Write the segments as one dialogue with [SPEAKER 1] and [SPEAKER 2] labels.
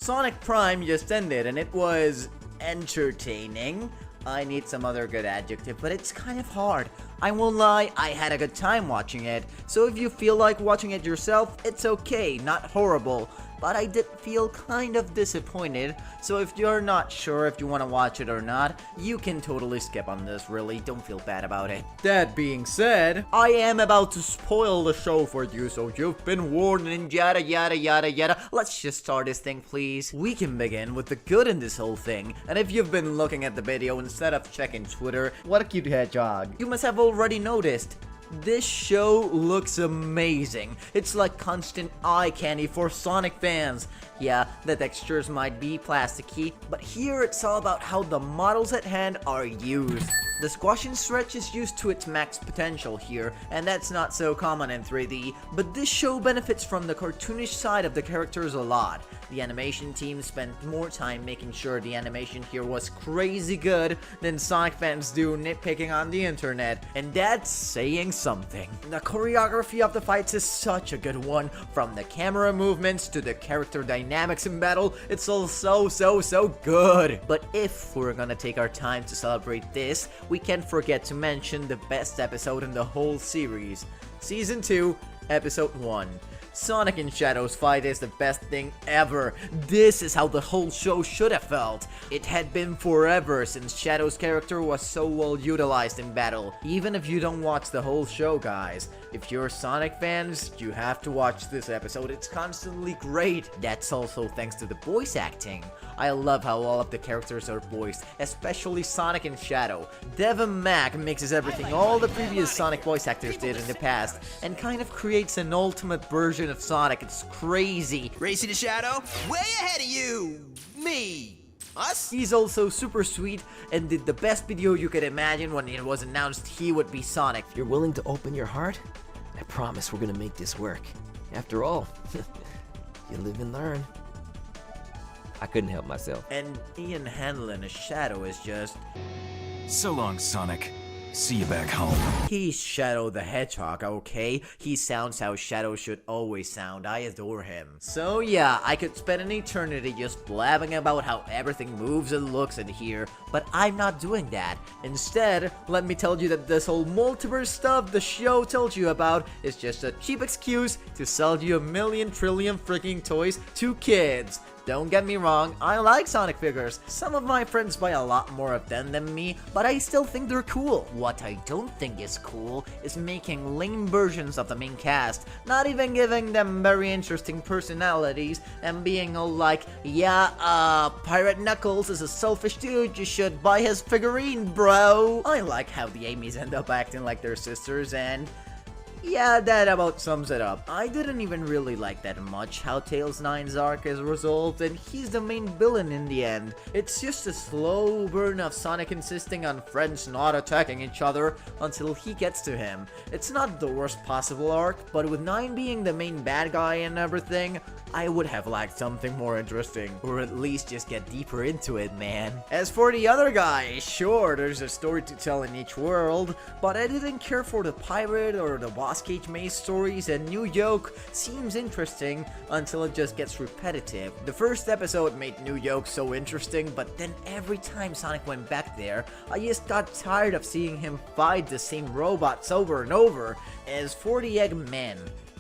[SPEAKER 1] Sonic Prime just ended and it was entertaining. I need some other good adjective, but it's kind of hard. I won't lie, I had a good time watching it. So if you feel like watching it yourself, it's okay, not horrible. But I did feel kind of disappointed, so if you're not sure if you want to watch it or not, you can totally skip on this, really, don't feel bad about it. That being said, I am about to spoil the show for you, so you've been warned and yada yada yada yada. Let's just start this thing, please. We can begin with the good in this whole thing, and if you've been looking at the video instead of checking Twitter, what a cute hedgehog, you must have already noticed. This show looks amazing. It's like constant eye candy for Sonic fans. Yeah, the textures might be plasticky, but here it's all about how the models at hand are used. The squash and stretch is used to its max potential here, and that's not so common in 3D, but this show benefits from the cartoonish side of the characters a lot. The animation team spent more time making sure the animation here was crazy good than Sonic fans do nitpicking on the internet, and that's saying something. The choreography of the fights is such a good one, from the camera movements to the character dynamics in battle, it's all so good. But if we're gonna take our time to celebrate this, we can't forget to mention the best episode in the whole series, Season 2, Episode 1. Sonic and Shadow's fight is the best thing ever. This is how the whole show should have felt. It had been forever since Shadow's character was so well utilized in battle. Even if you don't watch the whole show, guys, if you're Sonic fans, you have to watch this episode. It's constantly great. That's also thanks to the voice acting. I love how all of the characters are voiced, especially Sonic and Shadow. Devin Mack mixes everything all the previous Sonic voice actors did in the past, and kind of creates an ultimate version of Sonic. It's crazy.
[SPEAKER 2] Racing to Shadow? Way ahead of you! Me! Us?
[SPEAKER 1] He's also super sweet and did the best video you could imagine when it was announced he would be Sonic.
[SPEAKER 3] If you're willing to open your heart, I promise we're gonna make this work. After all, you live and learn. I couldn't help myself.
[SPEAKER 1] And Ian Hanlon as Shadow is just...
[SPEAKER 4] So long, Sonic. See you back home.
[SPEAKER 1] He's Shadow the Hedgehog, okay? He sounds how Shadow should always sound. I adore him. So yeah, I could spend an eternity just blabbing about how everything moves and looks in here, but I'm not doing that. Instead, let me tell you that this whole multiverse stuff the show tells you about is just a cheap excuse to sell you a million trillion freaking toys to kids. Don't get me wrong, I like Sonic figures. Some of my friends buy a lot more of them than me, but I still think they're cool. What I don't think is cool is making lame versions of the main cast, not even giving them very interesting personalities, and being all like, yeah, Pirate Knuckles is a selfish dude, you should buy his figurine, bro. I like how the Amy's end up acting like their sisters, and... yeah, that about sums it up. I didn't even really like that much how Tails 9's arc is resolved, and he's the main villain in the end. It's just a slow burn of Sonic insisting on friends not attacking each other until he gets to him. It's not the worst possible arc, but with 9 being the main bad guy and everything, I would have liked something more interesting, or at least just get deeper into it, man. As for the other guy, sure, there's a story to tell in each world, but I didn't care for the pirate or the boss cage maze stories, and New Yoke seems interesting until it just gets repetitive. The first episode made New Yoke so interesting, but then every time Sonic went back there, I just got tired of seeing him fight the same robots over and over. As for the Eggmen,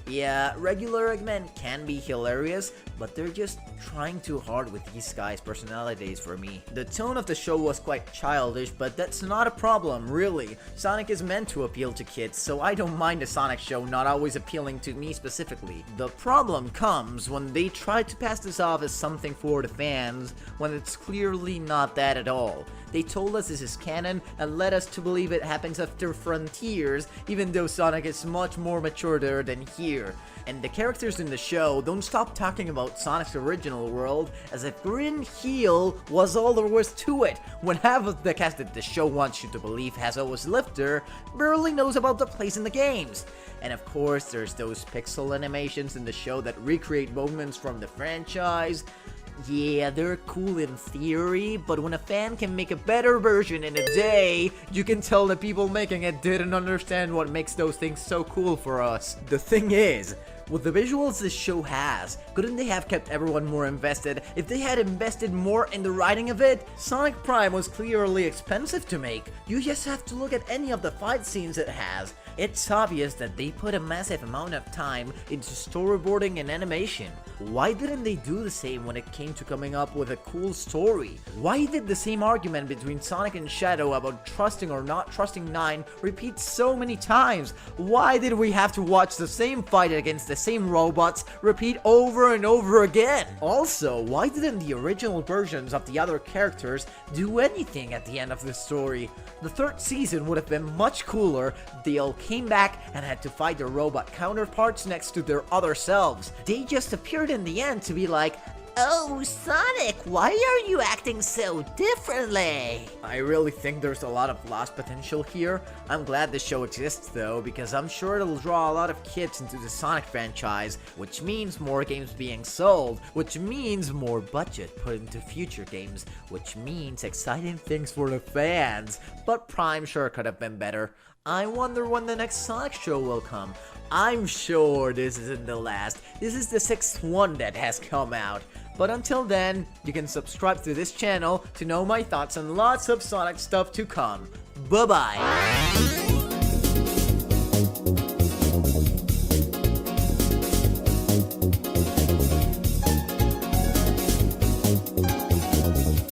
[SPEAKER 1] yeah, regular Eggmen can be hilarious, but they're just trying too hard with these guys' personalities for me. The tone of the show was quite childish, but that's not a problem, really. Sonic is meant to appeal to kids, so I don't mind a Sonic show not always appealing to me specifically. The problem comes when they try to pass this off as something for the fans, when it's clearly not that at all. They told us this is canon and led us to believe it happens after Frontiers, even though Sonic is much more mature there than here. And the characters in the show don't stop talking about Sonic's original world as if Green Hill was all there was to it, when half of the cast that the show wants you to believe has always lived there barely knows about the place in the games. And of course, there's those pixel animations in the show that recreate moments from the franchise. Yeah, they're cool in theory, but when a fan can make a better version in a day, you can tell the people making it didn't understand what makes those things so cool for us. The thing is, With the visuals this show has, couldn't they have kept everyone more invested if they had invested more in the writing of it? Sonic Prime was clearly expensive to make. You just have to look at any of the fight scenes it has. It's obvious that they put a massive amount of time into storyboarding and animation. Why didn't they do the same when it came to coming up with a cool story? Why did the same argument between Sonic and Shadow about trusting or not trusting 9 repeat so many times? Why did we have to watch the same fight against the same robots repeat over and over again? Also, why didn't the original versions of the other characters do anything at the end of the story? The third season would have been much cooler if they all came back and had to fight their robot counterparts next to their other selves. They just appeared in the end to be like, "Oh, Sonic, why are you acting so differently?" I really think there's a lot of lost potential here. I'm glad this show exists though, because I'm sure it'll draw a lot of kids into the Sonic franchise, which means more games being sold, which means more budget put into future games, which means exciting things for the fans. But Prime sure could have been better. I wonder when the next Sonic show will come. I'm sure this isn't the last. This is the 6th one that has come out. But until then, you can subscribe to this channel to know my thoughts on lots of Sonic stuff to come. Bye-bye!